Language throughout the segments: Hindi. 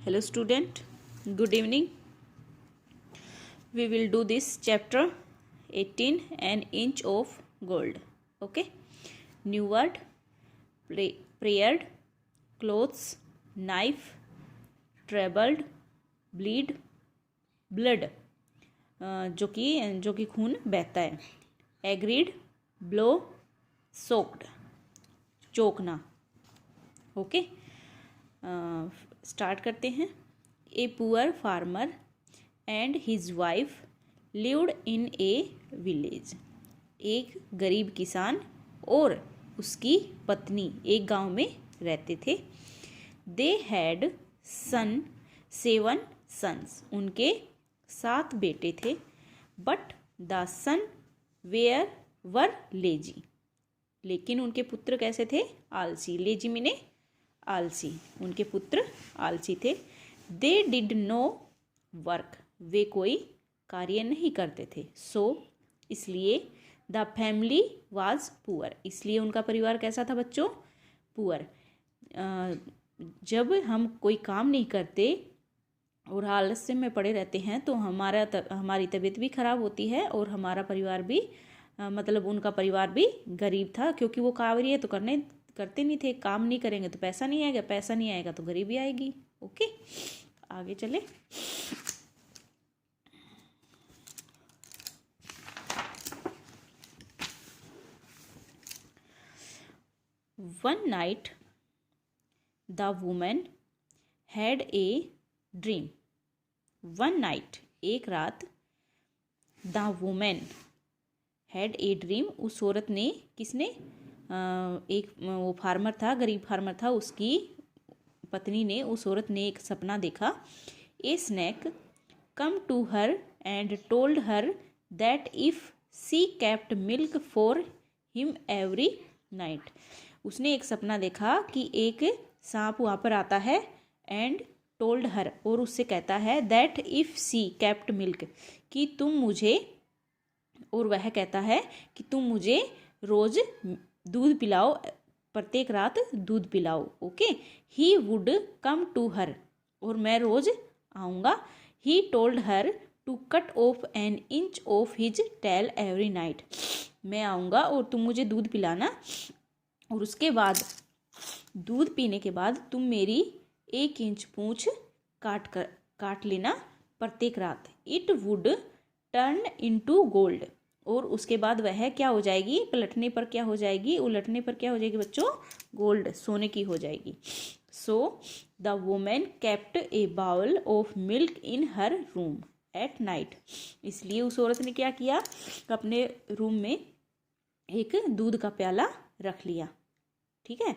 Hello student, good evening. We will do this chapter 18, an inch of gold. Okay. New word, prayed, clothes, knife, troubled, bleed, blood, जो कि खून बहता है. Agreed, blow, soaked, चोकना. ओके, स्टार्ट करते हैं. A poor farmer and his wife lived in a village. एक गरीब किसान और उसकी पत्नी एक गांव में रहते थे. They had 7 sons. उनके 7 बेटे थे. But the son were lazy. लेकिन उनके पुत्र कैसे थे? आलसी. लेजी मीने आलसी. उनके पुत्र आलसी थे. They did no work. वे कोई कार्य नहीं करते थे. सो इसलिए द फैमिली वाज पुअर. इसलिए उनका परिवार कैसा था बच्चों? पुअर. जब हम कोई काम नहीं करते और आलस्य में पड़े रहते हैं तो हमारी तबीयत भी खराब होती है और हमारा परिवार भी मतलब उनका परिवार भी गरीब था, क्योंकि वो कार्य तो करते नहीं थे. काम नहीं करेंगे तो पैसा नहीं आएगा, पैसा नहीं आएगा तो गरीबी आएगी. ओके, आगे चले. One night the women had a dream. One night एक रात. The women had a dream. उस औरत ने, किसने? एक वो फार्मर था, गरीब फार्मर था, उसकी पत्नी ने, उस औरत ने एक सपना देखा. A snake come to her and told her that if she kept milk for him every night. उसने एक सपना देखा कि एक सांप वहाँ पर आता है. एंड टोल्ड हर, और उससे कहता है, that if she kept milk, कि तुम मुझे, और वह कहता है कि तुम मुझे रोज दूध पिलाओ, प्रत्येक रात दूध पिलाओ. Okay. He would come to her, और मैं रोज आऊँगा. He told her to cut off an inch of his tail every night. मैं आऊँगा और तुम मुझे दूध पिलाना, और उसके बाद दूध पीने के बाद तुम मेरी 1 इंच पूँछ काट लेना प्रत्येक रात. It would turn into gold. और उसके बाद वह क्या हो जाएगी? पलटने पर क्या हो जाएगी? उलटने पर क्या हो जाएगी बच्चों? गोल्ड, सोने की हो जाएगी. So the women kept a bowl of milk in her room at night. इसलिए उस औरत ने क्या किया? अपने रूम में एक दूध का प्याला रख लिया. ठीक है,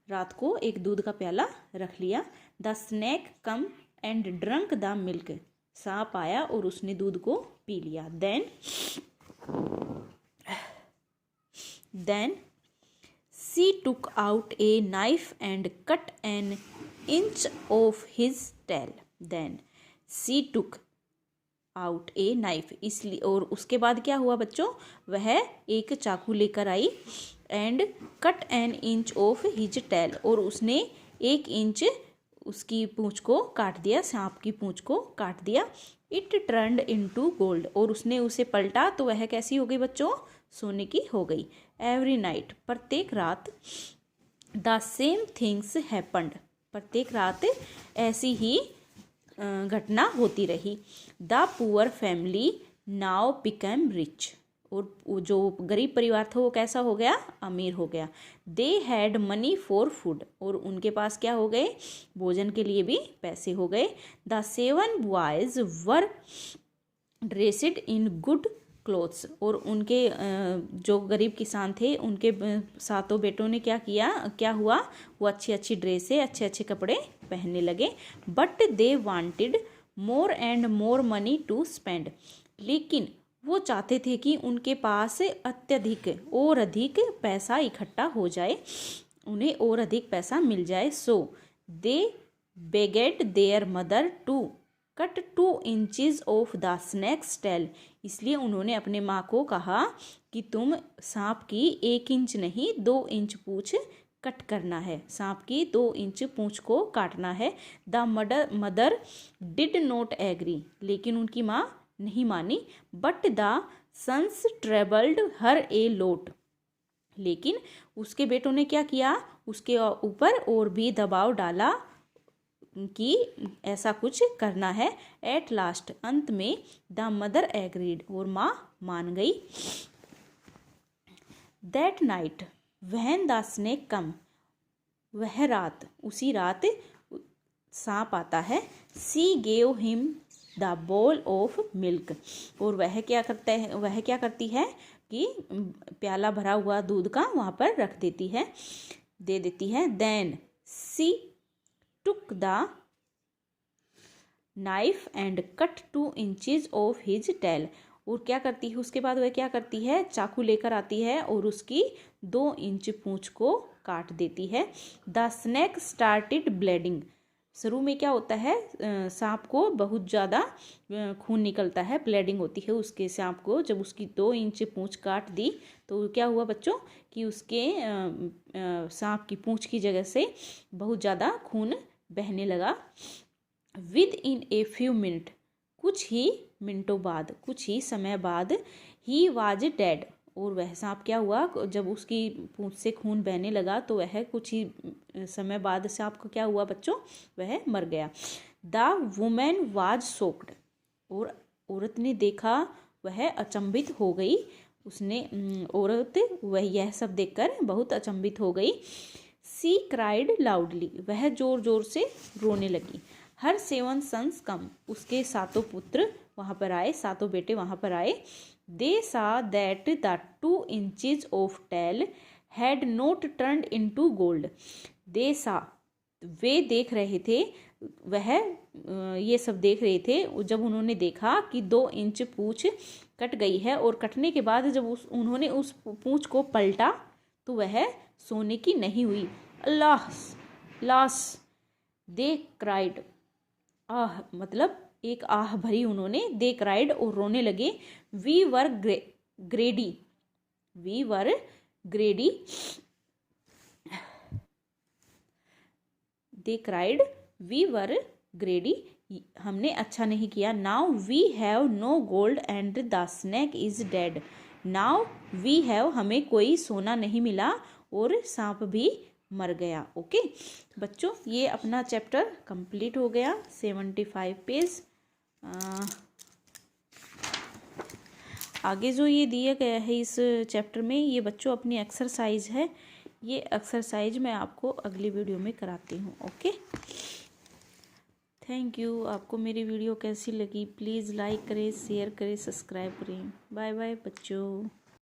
रात को एक दूध का प्याला रख लिया. The snake come and drunk the milk. सांप आया और उसने दूध को पी लिया. Then she took out a knife and cut an inch of his tail. Then she took out a knife. इसलिए, और उसके बाद क्या हुआ बच्चों? वह एक चाकू लेकर आई. And cut an inch of his tail, और उसने 1 इंच उसकी पूँछ को काट दिया, सांप की पूँछ को काट दिया. इट टर्न्ड इनटू गोल्ड, और उसने उसे पलटा तो वह कैसी हो गई बच्चों? सोने की हो गई. एवरी नाइट, प्रत्येक रात. The same things happened. प्रत्येक रात ऐसी ही घटना होती रही. The poor family now become rich. और जो गरीब परिवार था वो कैसा हो गया? अमीर हो गया. They had money for food. और उनके पास क्या हो गए? भोजन के लिए भी पैसे हो गए. The 7 boys were dressed in good clothes. और उनके जो गरीब किसान थे, उनके 7 बेटों ने क्या किया? क्या हुआ? वो अच्छी अच्छी ड्रेसें, अच्छे अच्छे कपड़े पहनने लगे. But they wanted more and more money to spend. लेकिन वो चाहते थे कि उनके पास अत्यधिक और अधिक पैसा इकट्ठा हो जाए, उन्हें और अधिक पैसा मिल जाए. So they begged their mother to cut 2 inches of the snakes tail. इसलिए उन्होंने अपने माँ को कहा कि तुम सांप की 1 इंच नहीं 2 इंच पूँछ कट करना है, सांप की 2 इंच पूंछ को काटना है। The mother did not agree, लेकिन उनकी माँ नहीं मानी। But the sons troubled her a lot, लेकिन उसके बेटों ने क्या किया, उसके ऊपर और भी दबाव डाला कि ऐसा कुछ करना है। एट लास्ट, अंत में, द मदर एग्रीड, और माँ मान गई। That night when the snake come, वह रात, उसी रात सांप आता है। She gave him the bowl of milk, और वह क्या करती है कि प्याला भरा हुआ दूध का वहाँ पर रख देती है, दे देती है। Then she took the knife and cut 2 inches of his tail, और क्या करती है उसके बाद, वह क्या करती है, चाकू लेकर आती है और उसकी 2 इंच पूंछ को काट देती है। द स्नेक स्टार्टेड ब्लीडिंग, शुरू में क्या होता है, सांप को बहुत ज़्यादा खून निकलता है, ब्लीडिंग होती है उसके सांप को। जब उसकी 2 इंच पूंछ काट दी तो क्या हुआ बच्चों कि उसके सांप की पूंछ की जगह से बहुत ज़्यादा खून बहने लगा। With in a few minute, कुछ ही मिनटों बाद, कुछ ही समय बाद, ही वाज डेड, और वह सांप क्या हुआ, जब उसकी पूंछ से खून बहने लगा तो वह कुछ ही समय बाद सांप को क्या हुआ बच्चों, वह मर गया। द वुमेन वाज शॉक्ड, और औरत ने देखा, वह अचंभित हो गई। उसने औरत वह यह सब देखकर बहुत अचंभित हो गई। सी क्राइड लाउडली, वह जोर जोर से रोने लगी। हर 7 सन्स कम, उसके 7 पुत्र वहाँ पर आए, 7 बेटे वहाँ पर आए। They saw that the 2 inches of tail had not turned into gold. They saw, वे देख रहे थे, वह ये सब देख रहे थे जब उन्होंने देखा कि 2 इंच पूंछ कट गई है, और कटने के बाद जब उन्होंने उस पूंछ को पलटा तो वह सोने की नहीं हुई। अल्लाह लास, दे क्राइड, आह मतलब एक आह भरी उन्होंने। दे क्राइड, और रोने लगे। We were greedy, we were greedy, they cried, we were greedy, हमने अच्छा नहीं किया। Now we have no gold and the snake is dead, now we have, हमें कोई सोना नहीं मिला और सांप भी मर गया। ओके बच्चों, ये अपना चैप्टर कंप्लीट हो गया, 75 पेज। आगे जो ये दिया गया है इस चैप्टर में, ये बच्चों अपनी एक्सरसाइज है, ये एक्सरसाइज मैं आपको अगली वीडियो में कराती हूँ। Okay, thank you. आपको मेरी वीडियो कैसी लगी प्लीज़ लाइक करें, शेयर करें, सब्सक्राइब करें। बाय बाय बच्चों।